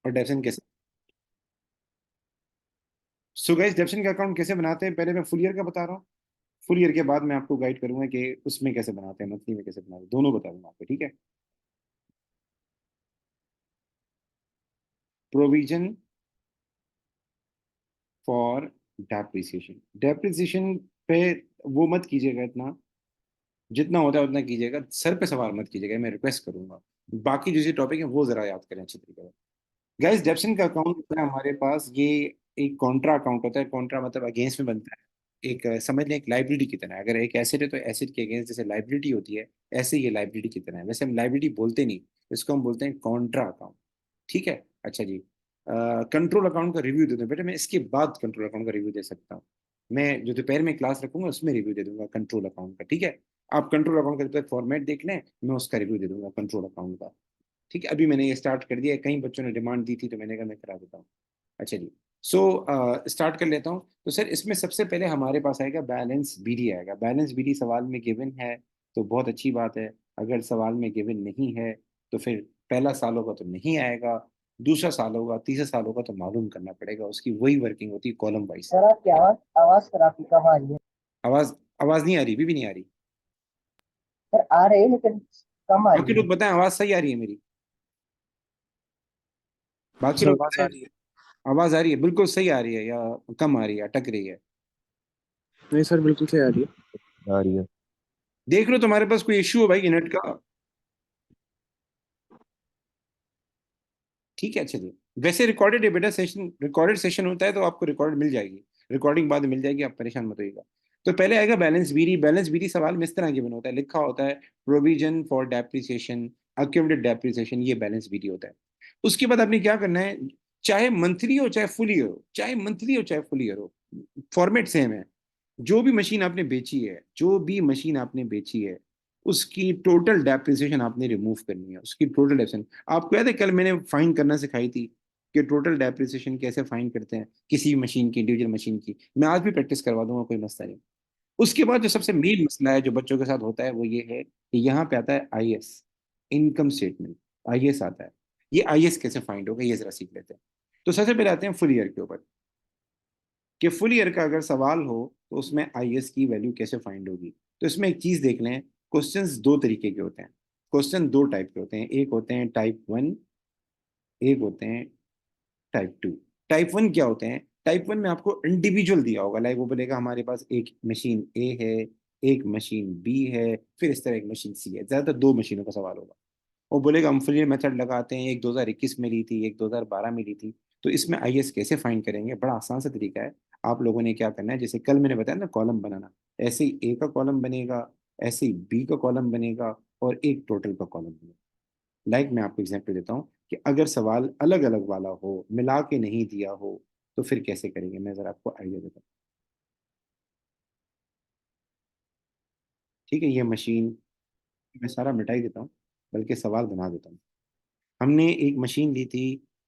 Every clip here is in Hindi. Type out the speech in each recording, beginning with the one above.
और डेप्सन कैसे। सो गाइस, डेप्सन का अकाउंट कैसे बनाते हैं, पहले मैं फुल ईयर का बता रहा हूँ। फुल ईयर के बाद मैं आपको गाइड करूंगा कि उसमें कैसे बनाते हैं, मंथली में कैसे बनाते हैं, दोनों बता दूंगा आपको, ठीक है। Provision for depreciation. डेप्रिसिएशन पे वो मत कीजिएगा इतना, जितना होता है उतना कीजिएगा, सर पे सवार मत कीजिएगा, मैं रिक्वेस्ट करूंगा। बाकी जो टॉपिक है वो जरा याद करें अच्छी तरीके से। गाइस, डेप्सन का अकाउंट होता है हमारे पास, ये एक कॉन्ट्रा अकाउंट होता है। कॉन्ट्रा मतलब अगेंस्ट में बनता है। एक समझ लें एक लाइबिलिटी की तरह है। अगर एक एसेट है तो एसेट के अगेंस्ट जैसे लाइबिलिटी होती है, ऐसे ये लाइबिलिटी की तरह है। वैसे हम लाइबिलिटी बोलते नहीं, इसको हम बोलते हैं कॉन्ट्रा अकाउंट। ठीक है, अच्छा जी। कंट्रोल अकाउंट का रिव्यू दे दूं बेटा, मैं इसके बाद कंट्रोल अकाउंट का रिव्यू दे सकता हूँ। मैं जो दोपहर में क्लास रखूंगा उसमें रिव्यू दे दूंगा कंट्रोल अकाउंट का, ठीक है। आप कंट्रोल अकाउंट का जब तक फॉर्मेट देख लें, मैं उसका रिव्यू दे दूंगा कंट्रोल अकाउंट का। ठीक है, अभी मैंने ये स्टार्ट कर दिया है, कई बच्चों ने डिमांड दी थी तो मैंने कहा मैं करा देता हूँ। अच्छा जी। सो स्टार्ट कर लेता हूँ। तो सर इसमें सबसे पहले हमारे पास आएगा बैलेंस बीडी आएगा। बैलेंस बीडी सवाल में गिवन है तो बहुत अच्छी बात है। अगर सवाल में गिवन नहीं है तो फिर पहला साल होगा तो नहीं आएगा, दूसरा साल होगा, तीसरा साल होगा तो मालूम करना पड़ेगा। उसकी वही वर्किंग होती है कॉलम वाइज। सर आपकी आवाज आवाज सर आपकी कम आ रही है। आवाज आवाज नहीं आ रही, अभी भी नहीं आ रही। सर आ रही है लेकिन कम आ बाकी रही लोग है। बताएं आवाज सही आ रही है मेरी। बाकी सर लोग आवाज आ बताएं रही है। आवाज आ रही है, बिल्कुल सही आ रही है या कम आ रही है, अटक रही है। नहीं सर, बिल्कुल सही आ रही है। आ रही है। देख लो तुम्हारे पास कोई इश्यू हो भाई नेट का। ठीक है, चलिए। वैसे रिकॉर्डेड है बेटा सेशन, रिकॉर्डेड सेशन होता है तो आपको रिकॉर्ड मिल जाएगी, रिकॉर्डिंग बाद में मिल जाएगी, आप परेशान मत होइएगा। तो पहले आएगा बैलेंस बीडी। बैलेंस बीडी सवाल में इस तरह गिवन होता है, लिखा होता है provision for depreciation, accumulated depreciation, ये बैलेंस बीडी होता है। उसके बाद आपने क्या करना है, चाहे मंथली हो चाहे फुल ईयर हो, चाहे मंथली हो चाहे फुल ईयर हो, फॉर्मेट सेम है। जो भी मशीन आपने बेची है, जो भी मशीन आपने बेची है, उसकी टोटल डेप्रिसिएशन आपने रिमूव करनी है, उसकी टोटल डेप्रिसिएशन। आपको याद है कल मैंने फाइन करना सिखाई थी कि टोटल डेप्रिसिएशन कैसे फाइन करते हैं किसी भी मशीन की, इंडिविजुअल मशीन की। मैं आज भी प्रैक्टिस करवा दूंगा, कोई मसला नहीं। उसके बाद जो सबसे मेन मसला है जो बच्चों के साथ होता है वो ये है कि यहाँ पे आता है आईएस, इनकम स्टेटमेंट। आईएस आता है, ये आईएस कैसे फाइंड होगा ये जरा सीख लेते हैं। तो सबसे पहले आते हैं फुल ईयर के ऊपर, कि फुल ईयर का अगर सवाल हो तो उसमें आईएस की वैल्यू कैसे फाइंड होगी। तो इसमें एक चीज देख लें, क्वेश्चंस दो तरीके के होते हैं। क्वेश्चन दो टाइप के होते हैं, एक होते हैं टाइप वन, एक होते हैं टाइप टू। टाइप वन क्या होते हैं, टाइप वन में आपको इंडिविजुअल दिया होगा, लाइक वो बोलेगा हमारे पास एक मशीन ए है, एक मशीन बी है, फिर इस तरह एक मशीन सी है, ज्यादातर दो मशीनों का सवाल होगा। वो बोलेगा हम फुलियर मेथड लगाते हैं, एक 2021 में ली थी, एक 2012 में ली थी। तो इसमें आईएस कैसे फाइंड करेंगे, बड़ा आसान सा तरीका है। आप लोगों ने क्या करना है, जैसे कल मैंने बताया ना कॉलम बनाना, ऐसे ही ए का कॉलम बनेगा, ऐसे ही बी का कॉलम बनेगा, और एक टोटल का कॉलम बनेगा। लाइक मैं आपको एग्जांपल देता हूँ कि अगर सवाल अलग अलग वाला हो, मिला के नहीं दिया हो, तो फिर कैसे करेंगे, मैं जरा आपको आइडिया देता हूँ। ठीक है, ये मशीन मैं सारा मिटा ही देता हूँ, बल्कि सवाल बना देता हूँ। हमने एक मशीन ली थी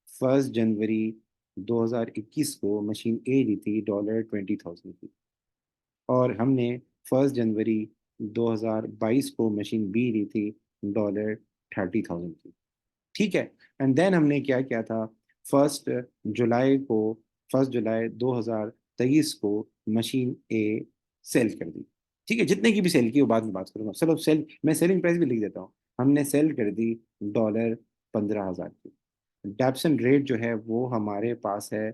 1 जनवरी 2021 को, मशीन ए ली थी $20,000 की। और हमने 1 जनवरी 2022 को मशीन बी ली थी $30,000 की। ठीक है। एंड देन हमने क्या किया था, फर्स्ट जुलाई को, 1 जुलाई 2023 को मशीन ए सेल कर दी। ठीक है, जितने की भी सेल की वो बाद में बात करूंगा, चलो सेल मैं सेलिंग प्राइस भी लिख देता हूँ। हमने सेल कर दी $15,000 की। डैप्सन रेट जो है वो हमारे पास है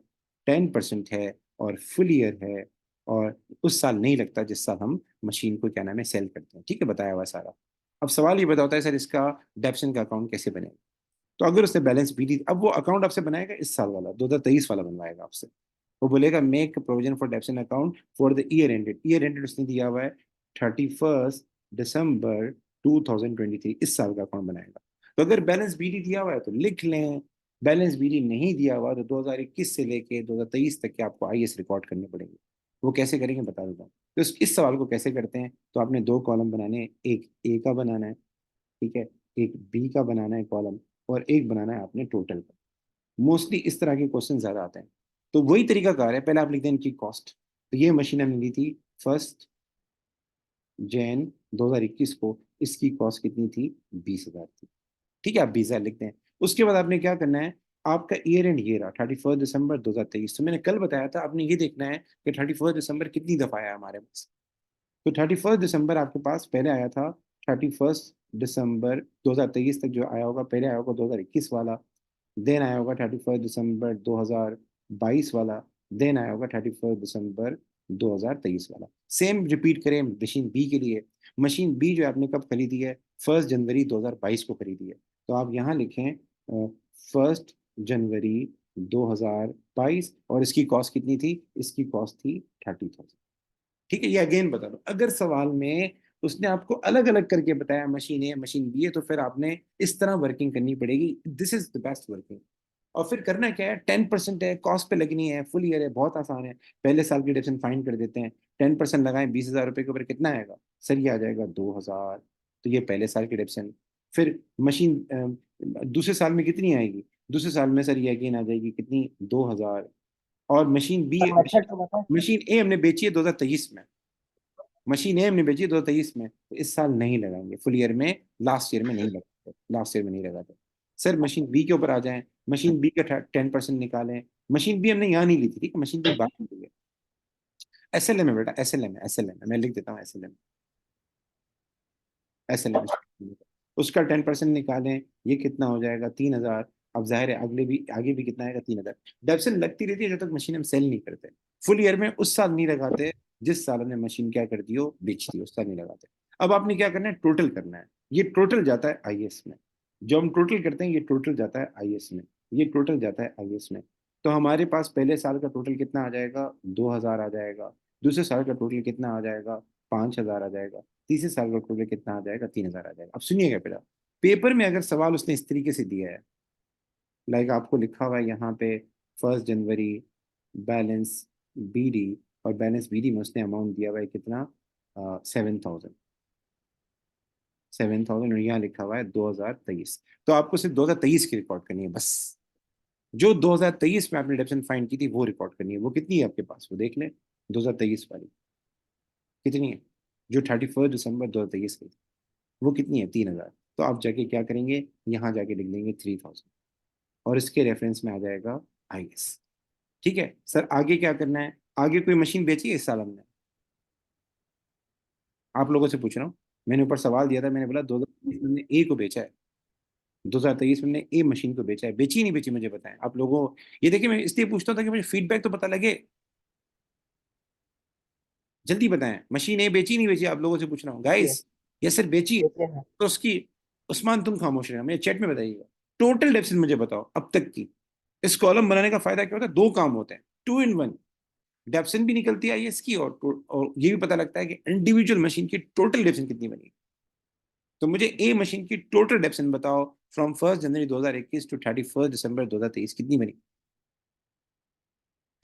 10% है, और फुल ईयर है, और उस साल नहीं लगता जिस साल हम मशीन को क्या नाम है सेल करते हैं। ठीक है, बताया हुआ सारा। अब सवाल ये बताता है सर इसका डैप्सन का अकाउंट कैसे बनेगा। तो अगर उसने बैलेंस बीटी, अब वो अकाउंट आपसे बनाएगा इस साल वाला, 2023 वाला बनवाएगा आपसे। वो बोलेगा make provision for depreciation account for the year ended. Year ended उसने दिया हुआ है 31 दिसंबर 2023, इस साल का अकाउंट बनाएगा। तो अगर बैलेंस बीटी दिया हुआ है तो लिख लें, बैलेंस बीटी नहीं दिया हुआ तो 2021 से लेके 2023 तक के आपको आईएस रिकॉर्ड करने पड़ेंगे। वो कैसे करेंगे बता देता हूँ। तो इस सवाल को कैसे करते हैं, तो आपने दो कॉलम बनाने हैं, एक ए का बनाना है, ठीक है, एक बी का बनाना है कॉलम, और एक बनाना है आपने टोटल का। मोस्टली इस तरह के क्वेश्चन ज्यादा आते हैं। तो वही तरीका कार है, पहले आप लिख दें इनकी कॉस्ट। तो ये मशीन हमने ली थी 1 जैन 2021 को, इसकी कॉस्ट कितनी थी, 20,000 थी। ठीक है, आप 20,000 लिखते हैं। उसके बाद आपने क्या करना है, आपका ईयर एंड ये रहा 31 दिसंबर 2023। तो मैंने कल बताया था आपने ये देखना है कि 31 दिसंबर कितनी दफा आया हमारे पास। तो 31 दिसंबर आपके पास पहले आया था, 31 दिसंबर 2023 तक जो आया होगा, पहले आया होगा 2021 वाला, देन आया होगा 31 दिसंबर 2022 वाला, देन आया होगा 31 दिसंबर 2023 वाला। सेम रिपीट करें मशीन बी के लिए। मशीन बी जो आपने कब खरीदी है, 1 जनवरी 2022 को खरीदी है। तो आप यहाँ लिखें 1 जनवरी 2022, और इसकी कॉस्ट कितनी थी, इसकी कॉस्ट थी 30,000। ठीक है, ये अगेन बता दो, अगर सवाल में उसने आपको अलग अलग करके बताया मशीन ए मशीन बी है, तो फिर आपने इस तरह वर्किंग करनी पड़ेगी। This is the best working. और फिर करना क्या है, 10% है, कॉस्ट पे लगनी है, फुल ईयर है, बहुत आसान है। पहले साल की डिडक्शन फाइंड कर देते हैं, 10% लगाएं 20,000 रुपए के ऊपर, कितना आएगा सर, ये आ जाएगा 2,000। तो ये पहले साल की डिडक्शन। फिर मशीन दूसरे साल में कितनी आएगी, दूसरे साल में सर ये अगेन आ जाएगी कितनी, 2,000। और मशीन बी, सर मेथड तो बताओ। मशीन ए हमने बेची है 2023 में, मशीन ए हमने बेची 2023 में, तो इस साल नहीं लगाएंगे फुल ईयर में, लास्ट ईयर में नहीं लगाते, लास्ट ईयर में नहीं लगाते। सर मशीन बी के ऊपर आ जाएं, मशीन बी का 10% निकालें। मशीन बी हमने यहाँ नहीं ली थी, ठीक है, मशीन बी बात में ली है। एसएलएम है बेटा, एसएलएम है, एसएलएम है, मैं लिख देता हूँ एसएलएम, एसएलएम। उसका 10% निकालें, ये कितना हो जाएगा, 3,000। अब जाहिर है अगले भी, आगे भी कितना आएगा, 3,000। डेप्सन लगती रहती है जब तक मशीन हम सेल नहीं करते। फुल ईयर में उस साल नहीं लगाते जिस साल हमने मशीन क्या कर दी हो, बेच दी, उस साल नहीं लगाते। अब आपने क्या करना है, टोटल करना है। ये टोटल जाता है आईएस में, जो हम टोटल करते हैं ये टोटल जाता है आईएस में, ये टोटल जाता है आईएस में। तो हमारे पास पहले साल का टोटल कितना आ जाएगा, 2,000 आ जाएगा। दूसरे साल का टोटल कितना आ जाएगा, 5,000 आ जाएगा। तीसरे साल का टोटल कितना आ जाएगा, 3,000 आ जाएगा। अब सुनिएगा बेटा, पेपर में अगर सवाल उसने इस तरीके से दिया है, लाइक आपको लिखा हुआ है यहाँ पे 1 जनवरी बैलेंस बीडी, और बैलेंस बीडी में उसने अमाउंट दिया हुआ है कितना, 7,000, 7,000, और यहाँ लिखा हुआ है 2023। तो आपको सिर्फ 2023 की रिकॉर्ड करनी है बस। जो 2023 में आपने डिडक्शन फाइंड की थी वो रिकॉर्ड करनी है। वो कितनी है आपके पास, वो देख लें, 2023 वाली कितनी है, जो 31 दिसंबर 2023 की थी, वो कितनी है, 3,000। तो आप जाके क्या करेंगे, यहाँ जाके लिख देंगे 3,000, और इसके रेफरेंस में आ जाएगा आईएस। ठीक है सर, आगे क्या करना है, आगे कोई मशीन बेची है इस साल हमने, आप लोगों से पूछ रहा हूँ। मैंने ऊपर सवाल दिया था, मैंने बोला 2023 में हमने ए को बेचा है, 2023 में हमने ए मशीन को बेचा है, बेची नहीं बेची मुझे बताएं आप लोगों। ये देखिए मैं इसलिए पूछता हूँ ताकि मुझे फीडबैक तो पता लगे। जल्दी बताएं, मशीन ए बेची नहीं बेची, आप लोगों से पूछ रहा हूँ ये गाइस। ये सर बेची है, देखिए ना। तो उसकी, उस्मान तुम खामोश रहे, मुझे चैट में बताइएगा। टोटल डेप्सिट मुझे बताओ अब तक की। इस कॉलम बनाने का फायदा क्या होता है, दो काम होते हैं, 2 in 1। डेप्सिन भी निकलती है इसकी, और ये भी पता लगता है कि इंडिविजुअल मशीन की टोटल डेप्सिन कितनी बनी। तो मुझे ए मशीन की टोटल डेप्सिन बताओ, फ्रॉम 1 जनवरी 2021 टू 31 दिसंबर 2023 कितनी बनी,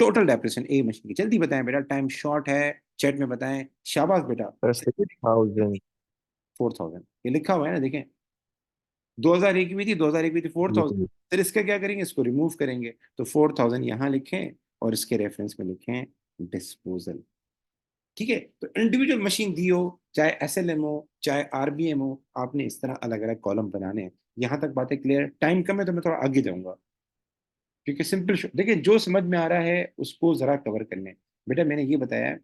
टोटल डेप्रेशन ए मशीन की। जल्दी बताएं बेटा, टाइम शॉर्ट है, चैट में बताएं, शाबाश बेटा। सर 6,000। 4,000, ये लिखा हुआ है ना, देखें 2001 में थी, 2001 में थी 4,000। जी। फिर इसका क्या करेंगे, इसको रिमूव करेंगे, तो 4,000 यहाँ लिखें, और इसके रेफरेंस में लिखें डिस्पोजल। ठीक है, तो इंडिविजुअल मशीन दी हो, चाहे एसएलएम हो, चाहे आरबीएम हो, आपने इस तरह अलग अलग कॉलम बनाने हैं। यहां तक बातें क्लियर, टाइम कम है तो मैं थोड़ा आगे जाऊंगा, क्योंकि सिंपल देखिए जो समझ में आ रहा है उसको जरा कवर कर लें। बेटा मैंने ये बताया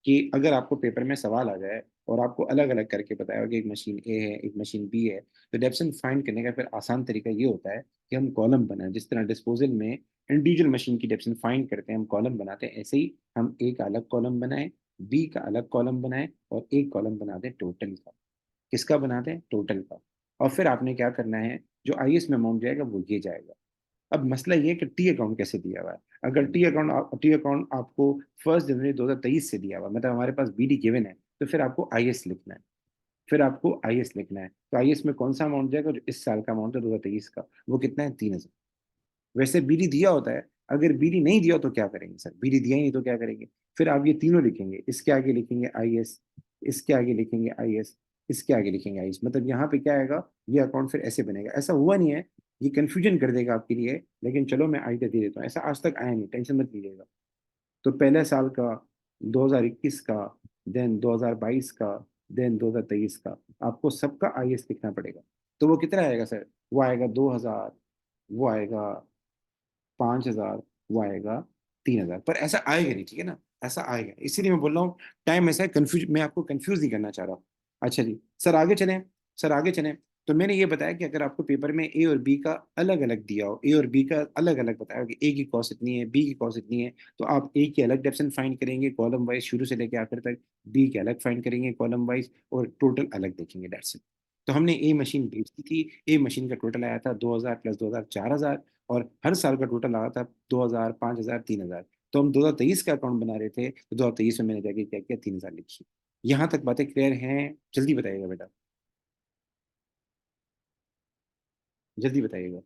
कि अगर आपको पेपर में सवाल आ जाए और आपको अलग अलग करके बताया कि एक मशीन ए है एक मशीन बी है, तो डेप्सन फाइंड करने का फिर आसान तरीका ये होता है कि हम कॉलम बनाएं। जिस तरह डिस्पोजल में इंडिविजुअल मशीन की डेप्सन फाइंड करते हैं, हम कॉलम बनाते हैं, ऐसे ही हम ए का अलग कॉलम बनाएं, बी का अलग कॉलम बनाएं, और एक कॉलम बना दें टोटल का। किसका बनाते हैं, टोटल का। और फिर आपने क्या करना है, जो आईएस में अमाउंट जाएगा वो ये जाएगा। अब मसला ये है कि टी अकाउंट कैसे दिया हुआ है। अगर टी अकाउंट आपको 1 जनवरी 2023 से दिया हुआ है, मतलब हमारे पास बीडी गिवन है, तो फिर आपको आईएस लिखना है, फिर आपको आईएस लिखना है। तो आईएस में कौन सा अमाउंट जाएगा, जो इस साल का अमाउंट है 2023 का, वो कितना है, 3,000। वैसे बीडी दिया होता है, अगर बीडी नहीं दिया तो क्या करेंगे सर, बीडी दिया ही नहीं तो क्या करेंगे, फिर आप ये तीनों लिखेंगे, इसके आगे लिखेंगे आईएस, इसके आगे लिखेंगे आईएस, इसके आगे लिखेंगे आईएस। मतलब यहाँ पे क्या आएगा, ये अकाउंट फिर ऐसे बनेगा। ऐसा हुआ नहीं है, ये कंफ्यूजन कर देगा आपके लिए, लेकिन चलो मैं आइडिया दे देता हूँ, ऐसा आज तक आया नहीं, टेंशन मत लीजिएगा। तो पहले साल का, 2021 का, देन 2022 का, देन 2023 का, आपको सबका आईएस लिखना पड़ेगा। तो वो कितना आएगा सर, वो आएगा 2,000, वो आएगा 5,000, वो आएगा 3,000। पर ऐसा आएगा नहीं, ठीक है ना, ऐसा आएगा, इसीलिए मैं बोल रहा हूँ टाइम ऐसा है, कंफ्यूज, मैं आपको कंफ्यूज नहीं करना चाह रहा। अच्छा जी सर आगे चलें, सर आगे चलें। तो मैंने ये बताया कि अगर आपको पेपर में ए और बी का अलग अलग दिया हो, ए और बी का अलग अलग बताया हो कि ए की कॉस्ट इतनी है, बी की कॉस्ट इतनी है, तो आप ए की अलग डेप्सन फाइंड करेंगे कॉलम वाइज शुरू से लेकर आखिर तक, बी के अलग फाइंड करेंगे कॉलम वाइज, और टोटल अलग देखेंगे, दैट्स इट। तो हमने ए मशीन बेची थी, ए मशीन का टोटल आया था 2,000 प्लस 2,000 4,000, और हर साल का टोटल आया था 2,000 5,000 3,000। तो हम 2023 का अकाउंट बना रहे थे, तो 2023 में मैंने जाके क्या किया, 3,000 लिखी। यहाँ तक बातें क्लियर हैं? जल्दी बताइएगा बेटा, जल्दी बताइएगा।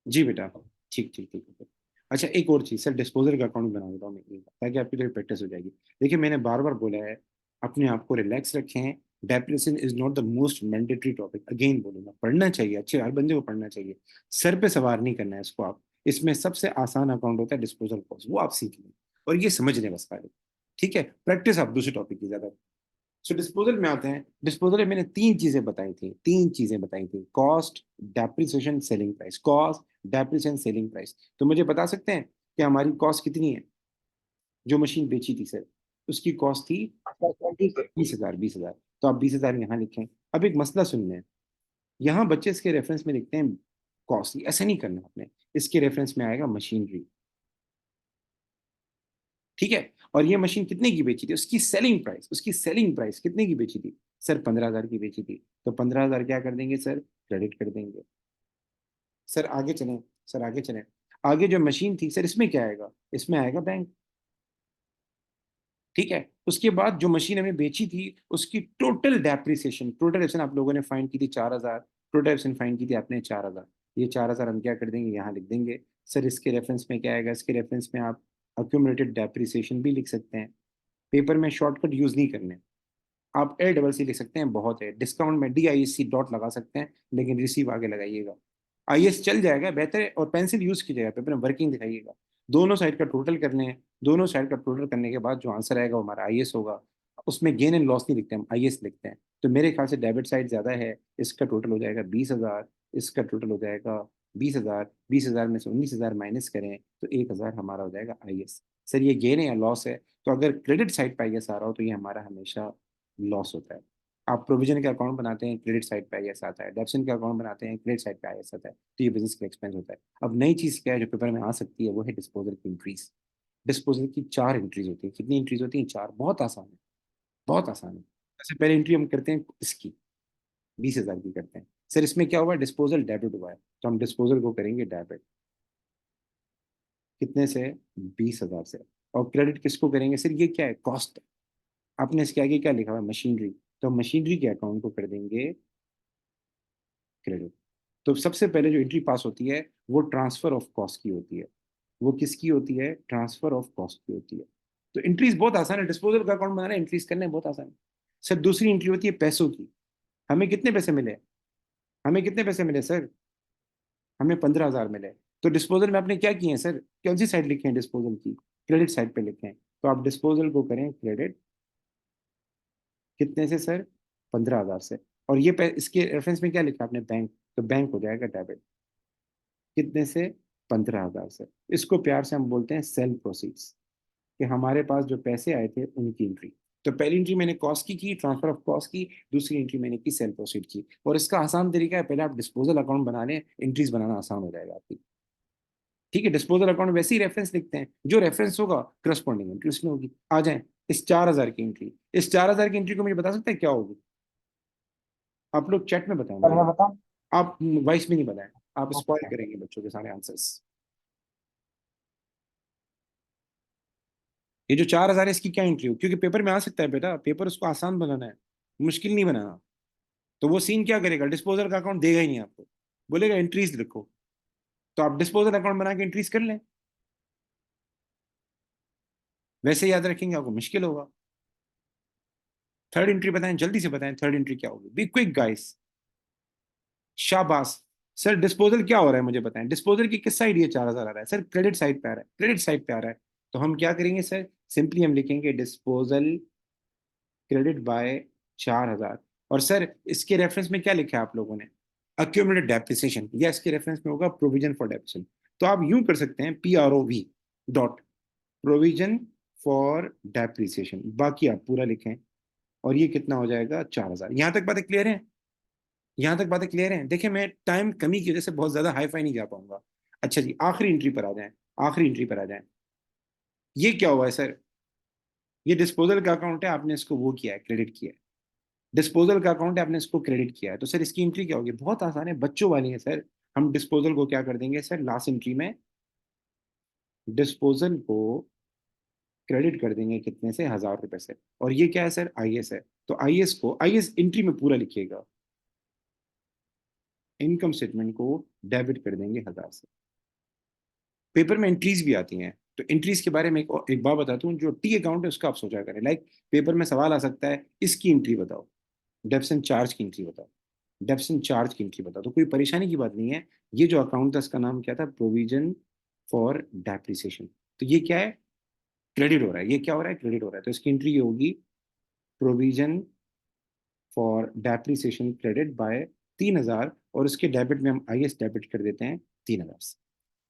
जी बेटा, ठीक ठीक ठीक है। अच्छा एक और चीज़ सर, डिस्पोजल का अकाउंट बना देता हूँ मैं एक बार, ताकि आपकी थोड़ी प्रैक्टिस हो जाएगी। देखिए मैंने बार बार बोला है, अपने आप को रिलैक्स रखें। Depression is not the most mandatory topic, again बोलूंगा, पढ़ना चाहिए, अच्छे हर बंदे को पढ़ना चाहिए, सर पे सवार नहीं करना है इसको आप। इसमें सबसे आसान अकाउंट होता है डिस्पोजल कॉस्ट, वो आप सीख लें और ये समझ लें बस खाली। ठीक है, प्रैक्टिस आप दूसरे टॉपिक की ज्यादा। सो डिस्पोजल में आते हैं। डिस्पोजल में मैंने तीन चीजें बताई थी, तीन चीजें बताई थी, cost, depreciation, selling price. Cost, depreciation, selling price. तो मुझे बता सकते हैं कि हमारी कॉस्ट कितनी है, जो मशीन बेची थी सर, उसकी कॉस्ट थी 20 20,000, 20,000। तो आप 20,000 यहाँ लिखें। अब एक मसला सुन लें, यहाँ बच्चे इसके रेफरेंस में लिखते हैं कॉस्ट, ऐसा नहीं करना आपने, इसके रेफरेंस में आएगा मशीनरी। ठीक है, और ये मशीन कितने की बेची थी, उसकी सेलिंग प्राइस, उसकी सेलिंग प्राइस कितने की बेची थी सर, 15,000 की बेची थी। तो 15,000 क्या कर देंगे सर, क्रेडिट कर देंगे। सर आगे चलें, सर आगे चलें। आगे जो मशीन थी सर, इसमें क्या आएगा, इसमें आएगा बैंक। ठीक है, उसके बाद जो मशीन हमें बेची थी उसकी टोटल डेप्रिसिएशन, टोटल डेप्रिसिएशन आप लोगों ने फाइंड की थी 4,000, टोटल डेप्रिसिएशन फाइंड की थी आपने 4,000। ये 4,000 हम क्या कर देंगे, यहाँ लिख देंगे। सर इसके रेफरेंस में क्या आएगा, इसके रेफरेंस में आप अक्यूमुलेटेड डेप्रिसिएशन भी लिख सकते हैं। पेपर में शॉर्टकट यूज नहीं करने, आप ए डबल सी लिख सकते हैं, बहुत है। डिस्काउंट में DISC डॉट लगा सकते हैं, लेकिन रिसीव आगे लगाइएगा। IS चल जाएगा, बेहतर है, और पेंसिल यूज कीजिएगा, पेपर में वर्किंग दिखाइएगा। दोनों साइड का टोटल कर लें, दोनों साइड का टोटल करने के बाद जो आंसर आएगा वो हमारा IS होगा। उसमें गेन एंड लॉस नहीं लिखते, हम IS लिखते हैं। तो मेरे ख्याल से डेबिट साइड ज्यादा है, इसका टोटल हो जाएगा 20,000, इसका टोटल हो जाएगा 20,000। 20,000 में से 19,000 माइनस करें तो 1,000 हमारा हो जाएगा IS। सर ये गेन है या लॉस है? तो अगर क्रेडिट साइड पर IS आ रहा हो तो ये हमारा हमेशा लॉस होता है। आप प्रोविजन का अकाउंट बनाते हैं, क्रेडिट साइड पे IS आता है। डेप्शन का अकाउंट बनाते हैं, क्रेडिट साइड पे IS आता है। तो ये बिजनेस का एक्सपेंस होता है। अब नई चीज क्या है जो पेपर में आ सकती है, वो है डिस्पोजल की इंक्रीज। डिस्पोजल की 4 एंट्रीज होती है। कितनी एंट्रीज होती हैं, 4। बहुत आसान है, बहुत आसान है। सबसे पहले एंट्री हम करते हैं इसकी, 20,000 की करते हैं। सर इसमें क्या हुआ, डिस्पोजल डेबिट हुआ है, तो हम डिस्पोजल को करेंगे डेबिट। कितने से, 20,000 से। और क्रेडिट किसको करेंगे सर, ये क्या है, कॉस्ट। आपने इसके आगे क्या लिखा हुआ है, मशीनरी। तो मशीनरी के अकाउंट को कर देंगे क्रेडिट। तो सबसे पहले जो एंट्री पास होती है वो ट्रांसफर ऑफ कॉस्ट की होती है। वो किसकी होती है, ट्रांसफर ऑफ कॉस्ट की होती है। तो एंट्रीज बहुत आसान है, डिस्पोजल का अकाउंट बनाना, एंट्रीज करना बहुत आसान है। सर दूसरी एंट्री होती है पैसों की। हमें कितने पैसे मिले, हमें कितने पैसे मिले सर, हमें 15,000 मिले। तो डिस्पोजल में आपने क्या किए हैं सर, कौन सी साइड लिखे हैं डिस्पोजल की, क्रेडिट साइड पे लिखे हैं। तो आप डिस्पोजल को करें क्रेडिट, कितने से सर, 15,000 से। और ये इसके रेफरेंस में क्या लिखा आपने, बैंक। तो बैंक हो जाएगा डेबिट, कितने से, 15,000 से। इसको प्यार से हम बोलते हैं सेल प्रोसीड्स, कि हमारे पास जो पैसे आए थे उनकी एंट्री। तो पहली एंट्री मैंने कॉस्ट की, ट्रांसफर ऑफ कॉस्ट की। दूसरी एंट्री मैंने की सेल प्रोसीड की। और इसका आसान तरीका है, पहले आप डिस्पोजल अकाउंट बना लें, एंट्रीज बनाना आसान हो जाएगा आपकी। ठीक है, डिस्पोजल अकाउंट में वैसे ही रेफरेंस लिखते हैं, जो रेफरेंस होगा करस्पॉन्डिंग एंट्री उसमें होगी। आ जाए इस 4,000 की एंट्री, इस 4,000 की एंट्री को मुझे बता सकते हैं क्या होगी? आप लोग चैट में बताएं सर मुझे, मैं बताऊं? आप वॉइस में नहीं बताएं, आप स्पॉइल अच्छा। करेंगे बच्चों के सारे आंसर्स। ये जो 4,000 है इसकी क्या एंट्री हो, क्योंकि पेपर में आ सकता है बेटा, पेपर उसको आसान बनाना है, मुश्किल नहीं बनाना। तो वो सीन क्या करेगा, डिस्पोजल का अकाउंट देगा ही नहीं आपको, बोलेगा एंट्रीज लिखो। तो आप डिस्पोजल अकाउंट बना के एंट्रीज कर लें, वैसे याद रखेंगे आपको मुश्किल होगा। थर्ड एंट्री बताएं, जल्दी से बताएं, थर्ड एंट्री क्या होगी, बी क्विक गाइस। शाबाश। सर डिस्पोजल क्या हो रहा है मुझे बताएं, डिस्पोजल की किस साइड ये 4,000 आ रहा है सर, क्रेडिट साइड पे आ रहा है, क्रेडिट साइड पे आ रहा है। तो हम क्या करेंगे सर, सिंपली हम लिखेंगे डिस्पोजल क्रेडिट बाय 4,000। और सर इसके रेफरेंस में क्या लिखा है आप लोगों ने, अक्यूमुलेटेड डेप्रिसिएशन, या इसके रेफरेंस में होगा प्रोविजन फॉर डेप्रिसिएशन। तो आप यूं कर सकते हैं PROV dot provision for depreciation, बाकी आप पूरा लिखें, और ये कितना हो जाएगा 4000। यहां तक बातें क्लियर है? यहां तक बातें क्लियर हैं? देखिए मैं टाइम कमी की वजह से बहुत ज्यादा हाई फाई नहीं जा पाऊंगा। अच्छा जी, आखिरी एंट्री पर आ जाएं, आखिरी एंट्री पर आ जाएं। ये क्या हुआ है सर? ये डिस्पोजल का अकाउंट है, आपने इसको वो किया है, क्रेडिट किया है। डिस्पोजल का अकाउंट है, आपने इसको क्रेडिट किया है, तो सर इसकी एंट्री क्या होगी? बहुत आसान है, बच्चों वाली है सर। हम डिस्पोजल को क्या कर देंगे सर, लास्ट एंट्री में डिस्पोजल को क्रेडिट कर देंगे कितने से, 1000 रुपए से। और ये क्या है सर, IS है, तो IS को IS एंट्री में पूरा लिखिएगा, इनकम स्टेटमेंट को डेबिट कर देंगे 1000 से। पेपर में एंट्रीज भी आती हैं, तो एंट्रीज के बारे में एक बात बताता हूँ, जो T अकाउंट है उसका आप सोचा करें। लाइक पेपर में सवाल आ सकता है, इसकी एंट्री बताओ, डेब्स एंड चार्ज की एंट्री बताओ, डेब्स एंड चार्ज की एंट्री बताओ, तो कोई परेशानी की बात नहीं है। ये जो अकाउंट था इसका नाम क्या था, प्रोविजन फॉर डेप्रिसिएशन। तो ये क्या है, क्रेडिट हो रहा है, ये क्या हो रहा है, क्रेडिट हो रहा है, तो इसकी एंट्री ये होगी, provision for depreciation credit by 3000, और उसके डेबिट में हम IS डेबिट कर देते हैं 3000 से।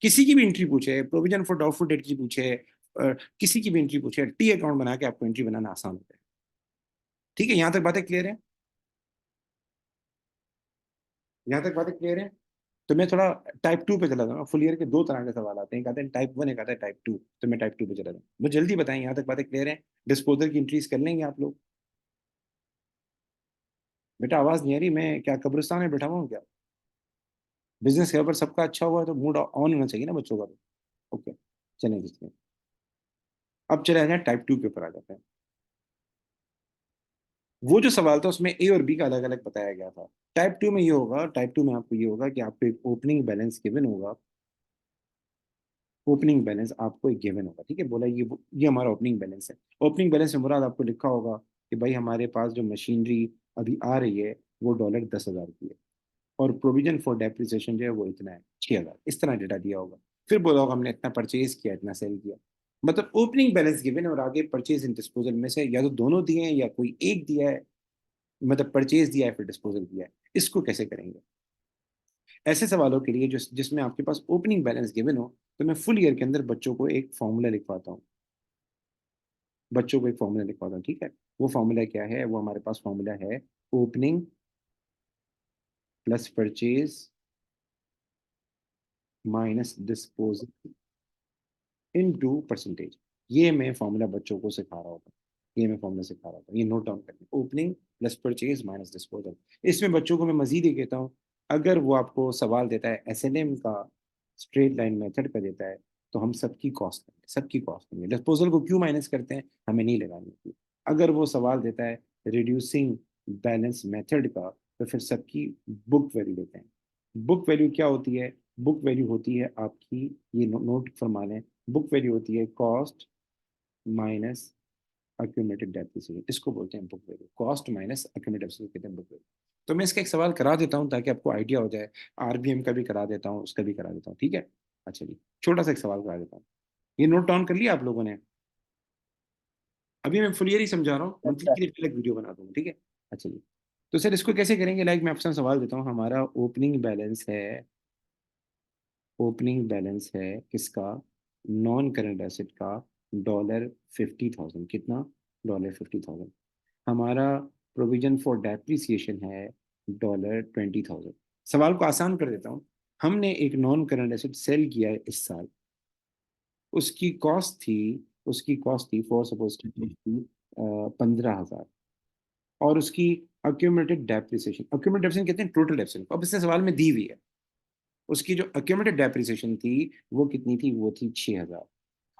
किसी की भी एंट्री पूछे, प्रोविजन फॉर डाउटफुल डेट की पूछे, किसी की भी एंट्री पूछे, T अकाउंट बना के आपको एंट्री बनाना आसान होता है। ठीक है, यहां तक बातें क्लियर है? यहां तक बातें क्लियर है? तो मैं थोड़ा टाइप 2 पे चला जाऊंगा। फुल ईयर के दो तरह के सवाल आते हैं, एक आते हैं टाइप 1, एक आता है टाइप 2। तो मैं टाइप 2 पे चला जाऊँ, मुझे जल्दी बताएं, यहाँ तक बातें क्लियर है? डिस्पोजल की एंट्रीज कर लेंगे आप लोग? बेटा आवाज नहीं आ रही, मैं क्या कब्रिस्तान में बैठा हुआ हूँ क्या? बिजनेस के ऊपर सबका अच्छा हुआ है तो मूड ऑन होना चाहिए ना बच्चों का तो। ओके, चलें जी। अब चले जाए टाइप 2 के ऊपर आ जाते हैं। वो जो सवाल था उसमें A और B का अलग अलग बताया गया था। टाइप 2 में ये होगा, टाइप 2 में आपको ये होगा कि आपको एक ओपनिंग बैलेंस गिवन होगा, ओपनिंग बैलेंस आपको एक गिवन होगा, ठीक है, बोला ये हमारा ओपनिंग बैलेंस है। ओपनिंग बैलेंस से मुराद आपको लिखा होगा कि भाई हमारे पास जो मशीनरी अभी आ रही है वो $10,000 की है, और प्रोविजन फॉर डेप्रिसिएशन जो है वो इतना है 6000, इस तरह डेटा दिया होगा। फिर बोला होगा हमने इतना परचेज किया, इतना सेल किया, मतलब ओपनिंग बैलेंस गिवन है, और आगे परचेज एंड डिस्पोजल में से या तो दोनों दिए हैं या कोई एक दिया है, मतलब परचेज दिया है फिर डिस्पोजल दिया है। इसको कैसे करेंगे? ऐसे सवालों के लिए जो जिसमें आपके पास ओपनिंग बैलेंस गिवन हो, तो मैं फुल ईयर के अंदर बच्चों को एक फॉर्मूला लिखवाता हूँ, बच्चों को एक फॉर्मूला लिखवाता हूँ, ठीक है। वो फॉर्मूला क्या है, वो हमारे पास फॉर्मूला है, opening plus purchase minus disposal into percentage. ये मैं फॉर्मूला बच्चों को सिखा रहा होता हूँ, ये मैं फॉर्मूला सिखा रहा होता हूँ, ये नोट डाउन करना, opening plus purchase minus disposal. इसमें बच्चों को मैं मजीद ये कहता हूँ, अगर वो आपको सवाल देता है SLM का, स्ट्रेट लाइन मेथड का देता है, तो हम सबकी कॉस्ट लेंगे, सबकी कॉस्ट लेंगे। डिस्पोजल को क्यों माइनस करते हैं, हमें नहीं लगानी होती। अगर वो सवाल देता है रिड्यूसिंग बैलेंस मेथड का, तो फिर सबकी बुक वैल्यू लेते हैं। बुक वैल्यू क्या होती है? बुक वैल्यू होती है आपकी, ये नोट फरमा लें, बुक वैल्यू होती है कॉस्ट माइनस अक्यूमुलेटेड डेप्रिसिएशन, इसको बोलते हैं book value, cost minus accumulated depreciation कहते हैं बुक वैल्यू। तो मैं इसका एक सवाल करा देता हूँ ताकि आपको आइडिया हो जाए, RBM का भी करा देता हूँ, उसका भी करा देता हूँ, ठीक है। अच्छा जी, छोटा सा एक सवाल करा देता हूँ, ये नोट डाउन कर लिया आप लोगों ने? अभी मैं फुल ईयर ही समझा रहा हूँ, मंथली अच्छा। के लिए अलग वीडियो बना दूंगा, ठीक है। अच्छा जी, तो सर इसको कैसे करेंगे? लाइक मैं आपसे सवाल देता हूँ, हमारा ओपनिंग बैलेंस है, ओपनिंग बैलेंस है किसका, नॉन करंट एसेट का, $50,000, कितना, $50,000। हमारा प्रोविजन फॉर डेप्रिसिएशन है $20,000। सवाल को आसान कर देता हूँ, हमने एक नॉन करंट एसेट सेल किया है इस साल, उसकी कॉस्ट थी, उसकी कॉस्ट थी फॉर सपोज थी 15,000, और उसकी अक्यूमुलेटेड डेप्रिसिएशन, अक्यूमुलेटेड डेप्रिसिएशन कहते हैं टोटल डेप्रिसिएशन, अब इससे सवाल में दी हुई है, उसकी जो अक्यूमुलेटेड डेप्रिसिएशन थी वो कितनी थी, वो थी 6000,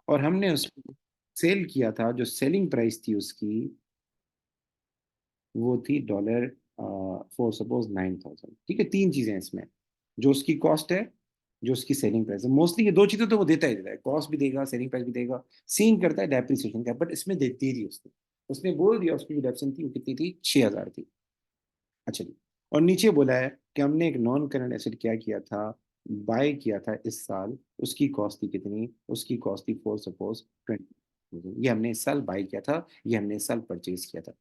और हमने उसको सेल किया था, जो सेलिंग प्राइस थी उसकी वो थी डॉलर फॉर सपोज 9000, ठीक है। तीन चीजें हैं इसमें, जो उसकी कॉस्ट है, जो उसकी सेलिंग प्राइस है, मोस्टली ये दो चीजें तो वो देता ही देता है, कॉस्ट भी देगा, सेलिंग प्राइस भी देगा, सीन करता है डेप्रिसिएशन का, बट इसमें दे दी उसने, उसने बोल दिया उसकी जो डेप्रिसिएशन थी वो कितनी थी, 6000 थी। अच्छा जी, और नीचे बोला है कि हमने एक नॉन करंट एसेट क्या किया था, बाय किया था इस साल, उसकी कॉस्ट थी कितनी, उसकी कॉस्ट थी फॉर सपोज 20, ये हमने इस साल बाय किया था, ये हमने इस साल परचेज किया था।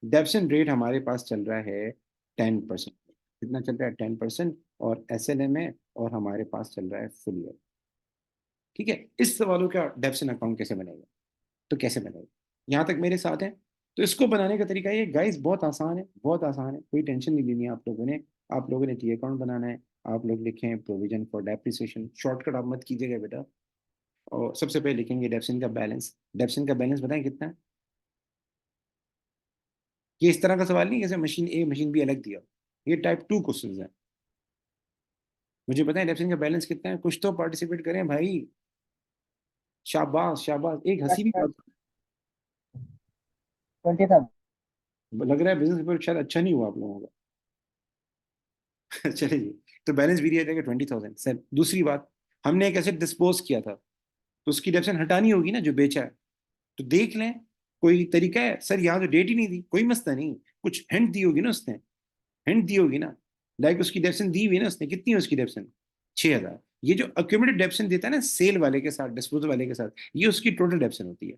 डेप्शन रेट हमारे पास चल रहा है 10%। कितना चल रहा है? 10%। और SLM है, और हमारे पास चल रहा है फुल ईयर। ठीक है, इस सवालों का डेप्शन अकाउंट कैसे बनेगा? तो कैसे बनेगा? यहाँ तक मेरे साथ है। तो इसको बनाने का तरीका ये गाइस बहुत आसान है, बहुत आसान है, कोई टेंशन नहीं लेनी है आप लोगों ने। आप लोगों ने टी अकाउंट बनाना है। आप लोग लिखें प्रोविजन फॉर डेप्रिसिएशन, शॉर्टकट आप मत कीजिएगा बेटा। और सबसे पहले लिखेंगे डेप्शन का बैलेंस। डेप्शन का बैलेंस बताएं कितना है? ये इस तरह का सवाल नहीं जैसे मशीन ए मशीन बी अलग दिया। ये टाइप 2 क्वेश्चन है। मुझे बताएं डेप्शन का बैलेंस कितना है? कुछ तो पार्टिसिपेट करें भाई। शाबाश शाबाश, एक हंसी भी बात। 20,000। लग रहा है बिजनेस पेपर शायद अच्छा नहीं हुआ आप लोगों का। चलिए, तो बैलेंस भी दिया जाएगा 20,000 सर। दूसरी बात, हमने एक एसेट डिस्पोज किया था, तो उसकी डेप्शन हटानी होगी ना जो बेचा है। तो देख लें, कोई तरीका है? सर यहाँ तो डेट ही नहीं दी, कोई मसला नहीं, कुछ हिंट दी होगी ना उसने। हिंट दी होगी ना। लाइक उसकी डेप्शन दी हुई है ना उसने, कितनी है उसकी डेप्शन? 6,000। ये जो अक्यूमुलेटेड डेप्शन देता है ना सेल वाले के साथ, डिस्पोजल वाले के साथ, ये उसकी टोटल डेप्शन होती है।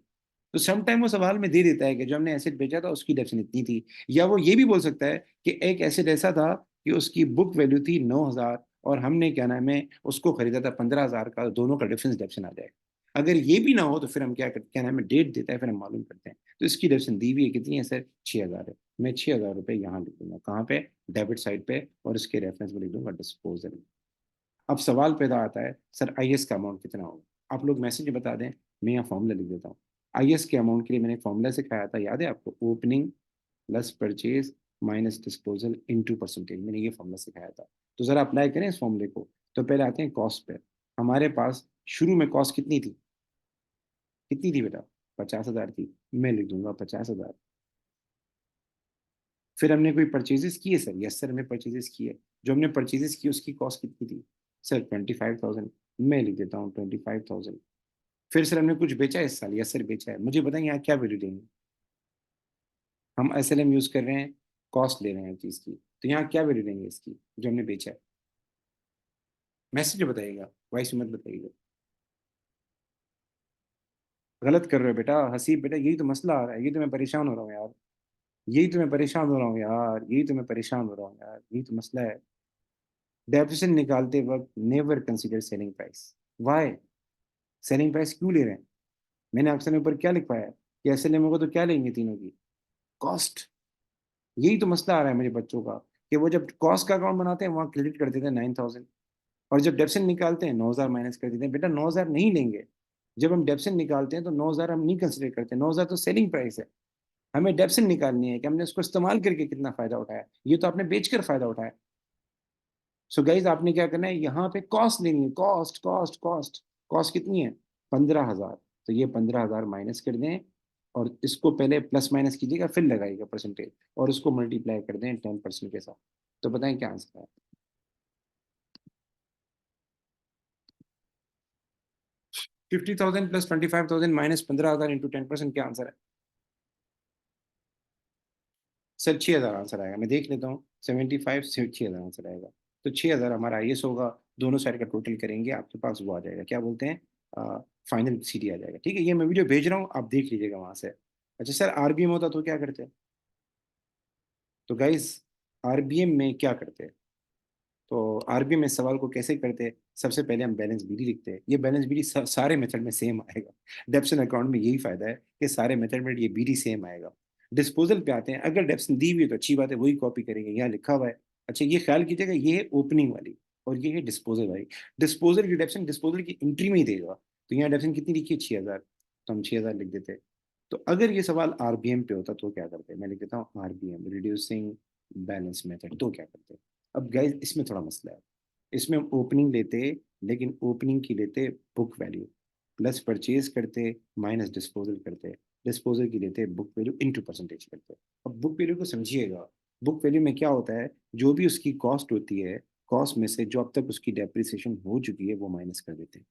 तो सम टाइम वो सवाल में दे देता है कि जो हमने एसेट बेचा था उसकी डेप्शन इतनी थी। या वो ये भी बोल सकता है कि एक एसेट ऐसा था कि उसकी बुक वैल्यू थी 9,000, और हमने क्या नाम है उसको खरीदा था 15,000 का, दोनों का डिफरेंस डेप्शन आ जाएगा। अगर ये भी ना हो तो फिर हम क्या करते, क्या नाम है, डेट देता है, फिर हम मालूम करते हैं। तो इसकी डेप्शन दी हुई है कितनी है सर? 6,000 है। मैं 6,000 रुपये यहाँ लिख दूंगा, कहाँ पे? डेबिट साइड पे, और इसके रेफरेंस में लिख दूंगा डिस्पोजल। अब सवाल पैदा आता है, सर IS का अमाउंट कितना होगा? आप लोग मैसेज में बता दें, मैं यहाँ फॉर्मूला लिख देता हूँ। IS के अमाउंट के लिए मैंने फॉर्मूला सिखाया था, याद है आपको? Opening plus purchase minus disposal into percentage, मैंने ये फॉर्मूला सिखाया था। तो जरा अप्लाई करें इस फॉर्मूले को। तो पहले आते हैं कॉस्ट पे। हमारे पास शुरू में कॉस्ट कितनी थी? कितनी थी बेटा? 50,000 थी। मैं लिख दूंगा 50,000। फिर हमने कोई परचेजेस किए सर? यस सर, हमने परचेजेस किए। जो हमने परचेजेस की उसकी कॉस्ट कितनी थी? सर 25,000। मैं लिख देता हूँ 25,000। फिर सर हमने कुछ बेचा है इस साल? यस सर बेचा है। मुझे बताएं यहाँ क्या वैल्यू देंगे? हम SLM यूज कर रहे हैं, कॉस्ट ले रहे हैं चीज की, तो यहाँ क्या वैल्यू देंगे इसकी जो हमने बेचा है? मैसेज में बताइएगा, वॉइस में मत बताइएगा। गलत कर रहे हो बेटा हसीब, बेटा यही तो मसला आ रहा है, यही तो मैं परेशान हो रहा हूँ यार। यही तो मैं परेशान हो रहा हूँ यार, यही तो मैं परेशान हो रहा हूँ यार, यही तो मसला है। डेप्रिसिएशन निकालते वक्त never consider selling price. Why? Selling price क्यों ले रहे हैं? मैंने अक्सर में ऊपर क्या लिखवाया है कि SLM होगा तो क्या लेंगे तीनों की? कॉस्ट। यही तो मसला आ रहा है मेरे बच्चों का, कि वो जब कॉस्ट का अकाउंट बनाते हैं वहां क्रेडिट कर देते हैं 9,000, और जब डेप्शन निकालते हैं 9,000 माइनस कर देते हैं। बेटा 9,000 नहीं लेंगे। जब हम डेप्शन निकालते हैं तो 9,000 हम नहीं कंसिडर करते, 9,000 तो सेलिंग प्राइस है। हमें डेप्शन निकालनी है कि हमने उसको इस्तेमाल करके कितना फायदा उठाया, ये तो आपने बेचकर फायदा उठाया। सो गाइज आपने क्या करना है, यहाँ पे कॉस्ट लेनी है, कॉस्ट कॉस्ट कॉस्ट। कॉस्ट कितनी है? 15,000। तो ये 15,000 माइनस कर दें, और इसको पहले प्लस माइनस कीजिएगा फिर लगाइएगा परसेंटेज, और उसको मल्टीप्लाई कर दें 10% के साथ। तो बताएं क्या आंसर है? 50,000 प्लस 25,000 माइनस 15,000 इंटू 10%, क्या आंसर है? सर 6,000 आंसर आएगा, मैं देख लेता हूँ। 75 से 6,000 आंसर आएगा। तो 6,000 हमारा IS होगा। दोनों साइड का टोटल करेंगे, आपके पास वो आ जाएगा, क्या बोलते हैं, फाइनल CD आ जाएगा। ठीक है, ये मैं वीडियो भेज रहा हूँ, आप देख लीजिएगा वहां से। अच्छा सर RBM होता तो क्या करते हैं? तो गाइज RBM में क्या करते हैं? तो RBM में सवाल को कैसे करते हैं? सबसे पहले हम बैलेंस BD लिखते हैं। ये बैलेंस BD सारे मेथड में सेम आएगा। डेप्शन अकाउंट में यही फायदा है कि सारे मेथड में ये BD सेम आएगा। डिस्पोजल पे आते हैं, अगर डेप्शन दी हुई है तो अच्छी बात है, वही कॉपी करेंगे, यहाँ लिखा हुआ है। अच्छा ये ख्याल कीजिएगा, ये है ओपनिंग वाली, और ये है डिस्पोजल वाली। डिस्पोजल की डेप्शन डिस्पोजल की एंट्री में ही देगा। तो यहाँ डेप्शन कितनी लिखी है? 6,000। तो हम 6,000 लिख देते हैं। तो अगर ये सवाल RBM पे होता तो क्या करते हैं? मैं लिख देता हूँ RBM, रिड्यूसिंग बैलेंस मेथड, तो क्या करते हैं? अब गाइज इसमें थोड़ा मसला है। इसमें हम ओपनिंग लेते, लेकिन ओपनिंग की लेते बुक वैल्यू, प्लस परचेज करते, माइनस डिस्पोजल करते, डिस्पोजल की लेते बुक वैल्यू इनटू परसेंटेज करते। अब बुक वैल्यू को समझिएगा। बुक वैल्यू में क्या होता है, जो भी उसकी कॉस्ट होती है, कॉस्ट में से जो अब तक उसकी डेप्रिसिएशन हो चुकी है वो माइनस कर देते हैं।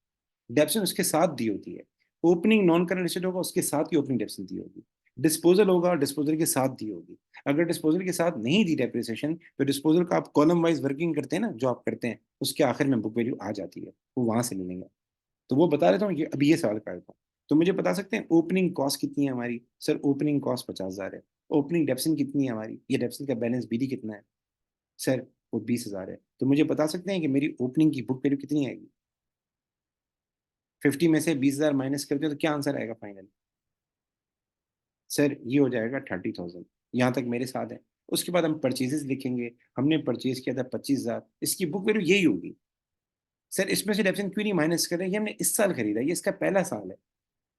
डेप्शन उसके साथ दी होती है। ओपनिंग नॉन करंट एसेट होगा, उसके साथ ही ओपनिंग डेप्शन दी होगी। डिस्पोजल होगा, डिस्पोजल के साथ दी होगी। अगर डिस्पोजल के साथ नहीं दी डेप्रिसिएशन, तो डिस्पोजल का आप कॉलम वाइज वर्किंग करते हैं ना, जो आप करते हैं, उसके आखिर में बुक वैल्यू आ जाती है, वो वहां से ले लेंगे। तो वो बता देता हूँ, ये अभी ये सवाल कर देता हूँ। तो मुझे बता सकते हैं ओपनिंग कॉस्ट कितनी है हमारी? सर ओपनिंग कॉस्ट 50,000 है। ओपनिंग डेप्सिन कितनी है हमारी, ये डेप्सिन का बैलेंस बीडी कितना है सर, वो 20,000 है। तो मुझे बता सकते हैं कि मेरी ओपनिंग की बुक वैल्यू कितनी आएगी? 50 में से 20,000 माइनस करते हो तो क्या आंसर आएगा फाइनल? सर ये हो जाएगा 30,000। यहाँ तक मेरे साथ है। उसके बाद हम परचेजेस लिखेंगे। हमने परचेज किया था 25,000, इसकी बुक वैल्यू यही होगी। सर इसमें से डेप्सन क्यों नहीं माइनस कर रहे हैं? ये हमने इस साल खरीदा, ये इसका पहला साल है।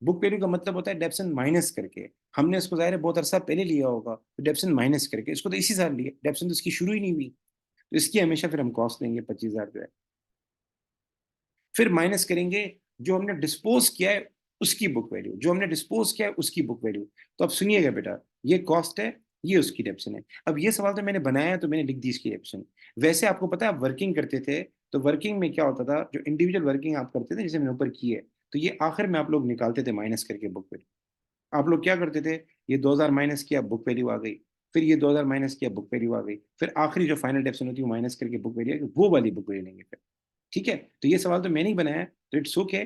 बुक वैल्यू का मतलब होता है डेप्सन माइनस करके। हमने इसको ज़ाहिर है बहुत अरसा पहले लिया होगा, तो डेप्सन माइनस करके। इसको तो इसी साल लिया, डेप्सन तो इसकी शुरू ही नहीं हुई, तो इसकी हमेशा फिर हम कॉस्ट लेंगे 25,000 जो है। फिर माइनस करेंगे जो हमने डिस्पोज किया है उसकी बुक वैल्यू, जो हमने डिस्पोज किया है उसकी बुक वैल्यू। तो अब सुनिएगा बेटा, ये कॉस्ट है, ये उसकी डेप्शन है। अब ये सवाल तो मैंने बनाया है, तो मैंने लिख दी इसकी डेप्शन। वैसे आपको पता है आप वर्किंग करते थे, तो वर्किंग में क्या होता था, जो इंडिविजुअल वर्किंग आप करते थे जैसे मैंने ऊपर की है, तो ये आखिर में आप लोग निकालते थे माइनस करके बुक वैल्यू। आप लोग क्या करते थे, ये 2000 माइनस किया, बुक वैल्यू आ गई। फिर ये 2000 माइनस किया, बुक वैल्यू आ गई। फिर आखिरी जो फाइनल डेप्शन होती है वो माइनस करके बुक वैल्यू, वो वाली बुक वैल्यू लेंगे फिर। ठीक है, तो ये सवाल तो मैंने ही बनाया है, तो इट्स ओके।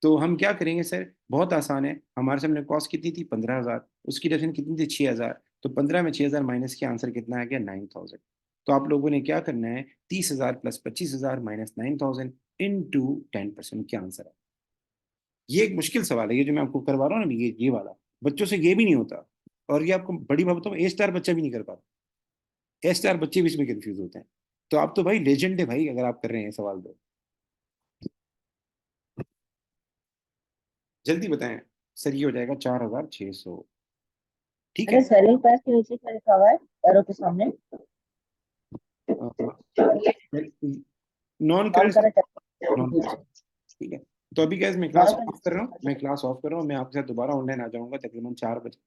तो हम क्या करेंगे सर, बहुत आसान है। हमारे सामने कॉस्ट कितनी थी 15,000, उसकी डेफिनेशन कितनी थी 6,000। तो 15 में 6,000 माइनस किया, आंसर कितना आ गया 9,000। तो आप लोगों ने क्या करना है, 30,000 प्लस 25,000 माइनस 9,000 इंटू 10%, क्या आंसर है? ये एक मुश्किल सवाल है, ये जो मैं आपको करवा रहा हूँ ना, ये वाला बच्चों से ये भी नहीं होता। और ये आपको बड़ी बात बताऊँ, ए स्टार बच्चा भी नहीं कर पाता, ए स्टार बच्चे भी इसमें कंफ्यूज होते हैं। तो आप तो भाई लेजेंड है भाई, अगर आप कर रहे हैं सवाल तो जल्दी बताएं। सर ये हो जाएगा 4,600। ठीक अरे है। सेलिंग प्राइस के नीचे क्या लिखा हुआ है एरो के सामने? Non non current. Current. Non current. ठीक है। तो अभी गैस मैं क्लास नॉन ऑफ कर रहा हूँ, मैं क्लास ऑफ कर रहा हूँ, मैं आपके साथ दोबारा ऑनलाइन आ जाऊंगा तकरीबन 4 बजे।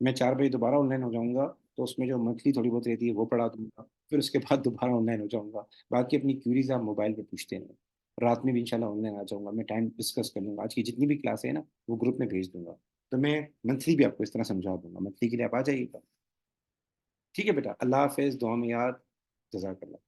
मैं 4 बजे दोबारा ऑनलाइन हो जाऊंगा। तो उसमें जो मंथली थोड़ी बहुत रहती है वो पढ़ा दूंगा, फिर उसके बाद दोबारा ऑनलाइन हो जाऊंगा। बाकी अपनी क्यूरीज आप मोबाइल पे पूछते हैं। रात में भी इंशाल्लाह ऑनलाइन आ जाऊंगा, मैं टाइम डिस्कस कर लूंगा। आज की जितनी भी क्लास है ना, वो ग्रुप में भेज दूंगा। तो मैं मंथली भी आपको इस तरह समझा दूंगा, मंथली के लिए आप आ जाइएगा। ठीक है बेटा, अल्लाह हाफिज़, दुआ में याद, जज़ाकल्लाह।